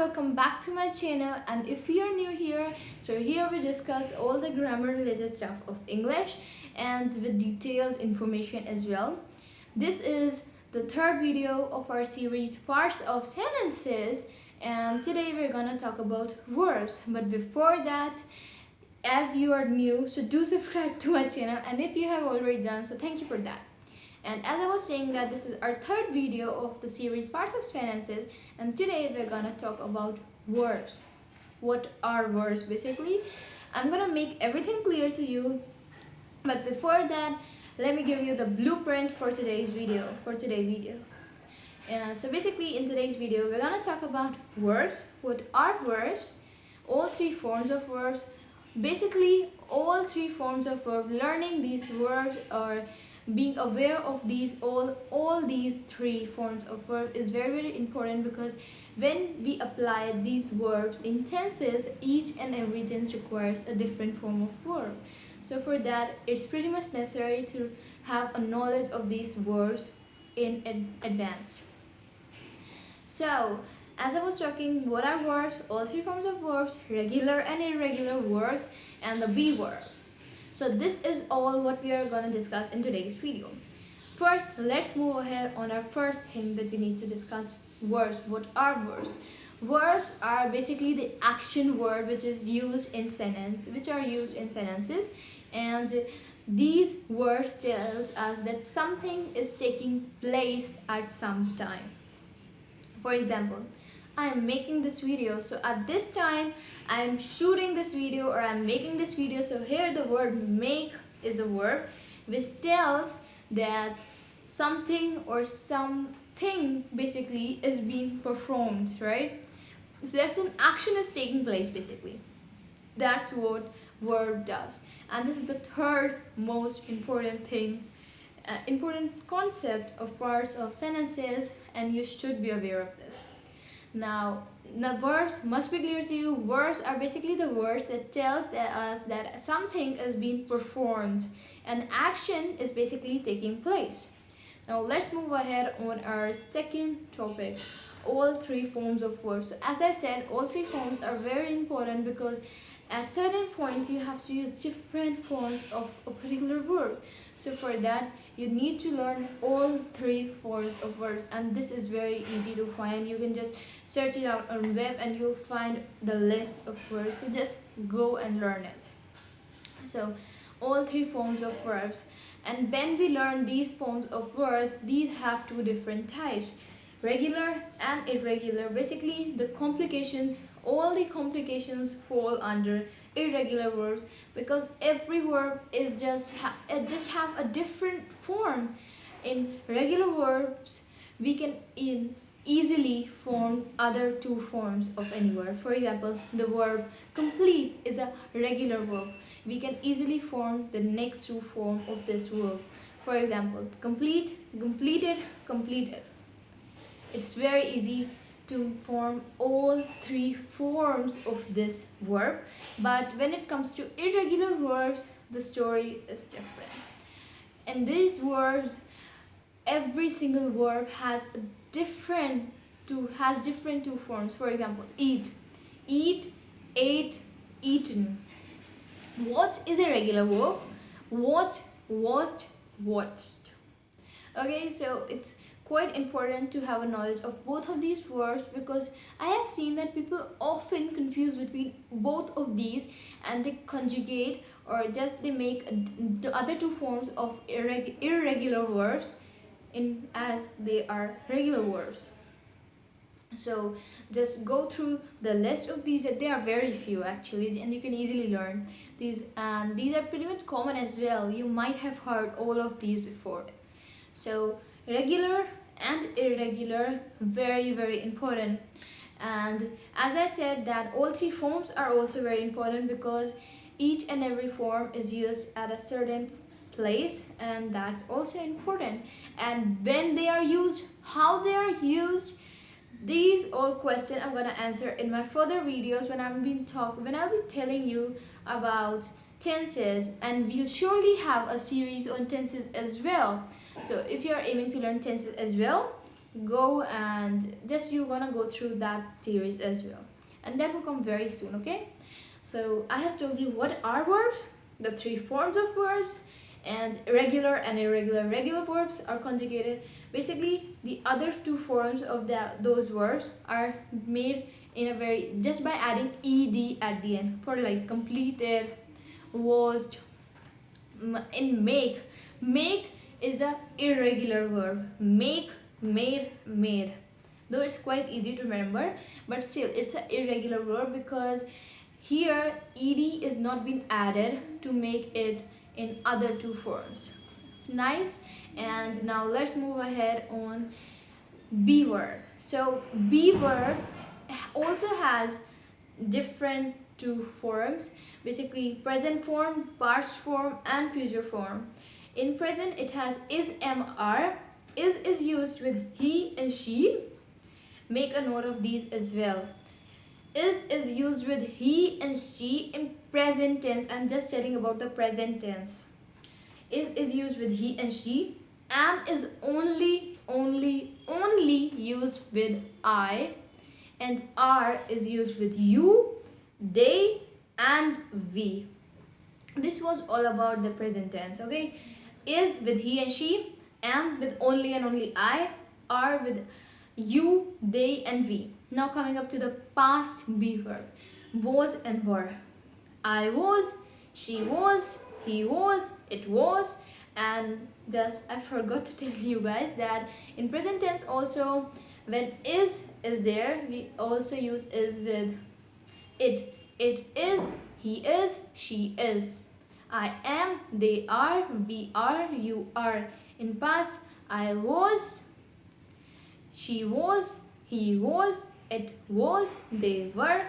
welcome back to my channel. And if you are new here, so here we discuss all the grammar related stuff of English and with detailed information as well. This is the third video of our series Parts of Sentences, and today we're gonna talk about verbs. But before that, as you are new, so do subscribe to my channel, and if you have already done so, thank you for that. And as I was saying that this is our third video of the series Parts of Sentences, and today we're gonna talk about verbs. What are verbs basically? I'm gonna make everything clear to you, but before that, let me give you the blueprint for today's video. So basically in today's video we're gonna talk about verbs. What are verbs? All three forms of verbs. Basically all three forms of verb, learning these verbs or being aware of these all these three forms of verb is very important, because when we apply these verbs in tenses, each and every tense requires a different form of verb. So for that, it's pretty much necessary to have a knowledge of these verbs in advance. So as I was talking, what are verbs? All three forms of verbs, regular and irregular verbs, and the be verb. So this is all what we are going to discuss in today's video. First, let's move ahead on our first thing that we need to discuss, verbs. What are verbs? Verbs are basically the action word which are used in sentences, and these words tells us that something is taking place at some time. For example, I am making this video, so at this time I am shooting this video, or I am making this video. So here the word make is a verb which tells that something or something basically is being performed, right? So that's an action is taking place basically. That's what verb does, and this is the third most important thing, important concept of parts of sentences, and you should be aware of this. Now, the verbs must be clear to you. Verbs are basically the words that tells us that something is being performed, and action is basically taking place. Now let's move ahead on our second topic, all three forms of verbs. So as I said, all three forms are very important, because at certain points you have to use different forms of a particular verbs. So for that, you need to learn all three forms of verbs, and this is very easy to find. You can just search it out on web and you'll find the list of verbs. So just go and learn it. So all three forms of verbs, and when we learn these forms of verbs, these have two different types, regular and irregular. Basically the complications, all the complications fall under irregular verbs, because every verb is just have a different form. In regular verbs we can easily form other two forms of any word. For example, the verb complete is a regular verb. We can easily form the next two form of this verb. For example, complete, completed, completed. It's very easy to form all three forms of this verb, but when it comes to irregular verbs, the story is different. In these verbs, every single verb has different two forms. For example, eat, ate, eaten. What is a regular verb? What, watched. Okay, so it's quite important to have a knowledge of both of these verbs, because I have seen that people often confuse between both of these, and they conjugate or just they make the other two forms of irregular verbs as they are regular verbs. So just go through the list of these. There are very few actually, and you can easily learn these, and these are pretty much common as well. You might have heard all of these before. So regular and irregular, very important. And as I said that all three forms are also very important, because each and every form is used at a certain place, and that's also important. And when they are used, how they are used, these all questions I'm gonna answer in my further videos when I'll be telling you about tenses, and we'll surely have a series on tenses as well. So if you are aiming to learn tenses as well, go and just you're gonna go through that series as well, and that will come very soon. Okay, so I have told you what are verbs, the three forms of verbs, and regular and irregular. Regular verbs are conjugated. Basically the other two forms of those verbs are made in a very, just by adding ed at the end, for like completed, was. In make is a irregular verb. Make, made, made. Though it's quite easy to remember, but still it's an irregular verb because here ed is not been added to make it in other two forms. Nice. And now let's move ahead on be verb. So be verb also has different two forms, basically present form, past form, and future form. In present it has is, mr. Is used with he and she. Make a note of these as well. Is used with he and she in present tense. I'm just telling about the present tense. Is used with he and she. Am is only used with I, and are is used with you, they, and we. This was all about the present tense. Okay, is with he and she, am with only and only I, are with you, they, and we. Now coming up to the past be verb, was and were. I was, she was, he was, it was. And thus I forgot to tell you guys that in present tense also, when is there, we also use is with it. It is, he is, she is. I am, they are, we are, you are. In past, I was, she was, he was, it was, they were,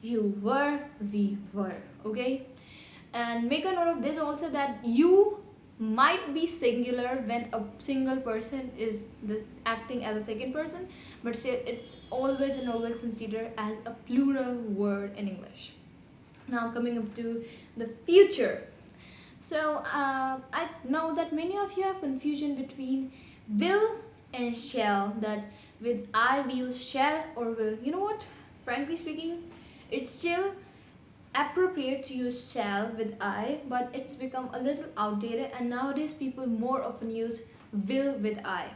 you were, we were. Okay, and make a note of this also, that you might be singular when a single person is acting as a second person, but say it's always and always considered as a plural word in English. Now coming up to the future. So I know that many of you have confusion between will and shall, that with I we use shall or will. You know what, frankly speaking, it's still appropriate to use shall with I, but it's become a little outdated, and nowadays people more often use will with I.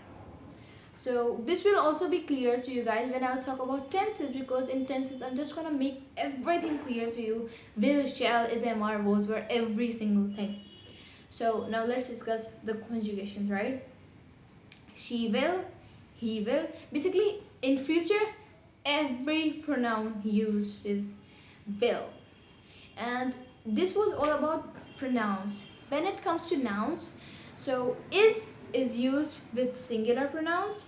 So this will also be clear to you guys when I'll talk about tenses, because in tenses I'm just gonna make everything clear to you. Will, shall, is, mr, was, were, every single thing. So now let's discuss the conjugations, right? She will, he will. Basically in future every pronoun uses will. And this was all about pronouns. When it comes to nouns, so is used with singular pronouns,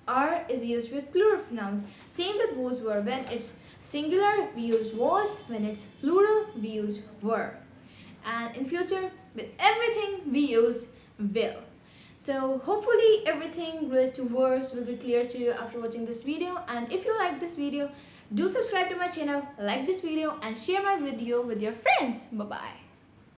are is used with plural pronouns. Same with was, were. When it's singular we use was, when it's plural we use were. And in future with everything we use will. So hopefully everything related to verbs will be clear to you after watching this video. And if you like this video, do subscribe to my channel, like this video, and share my video with your friends. Bye bye.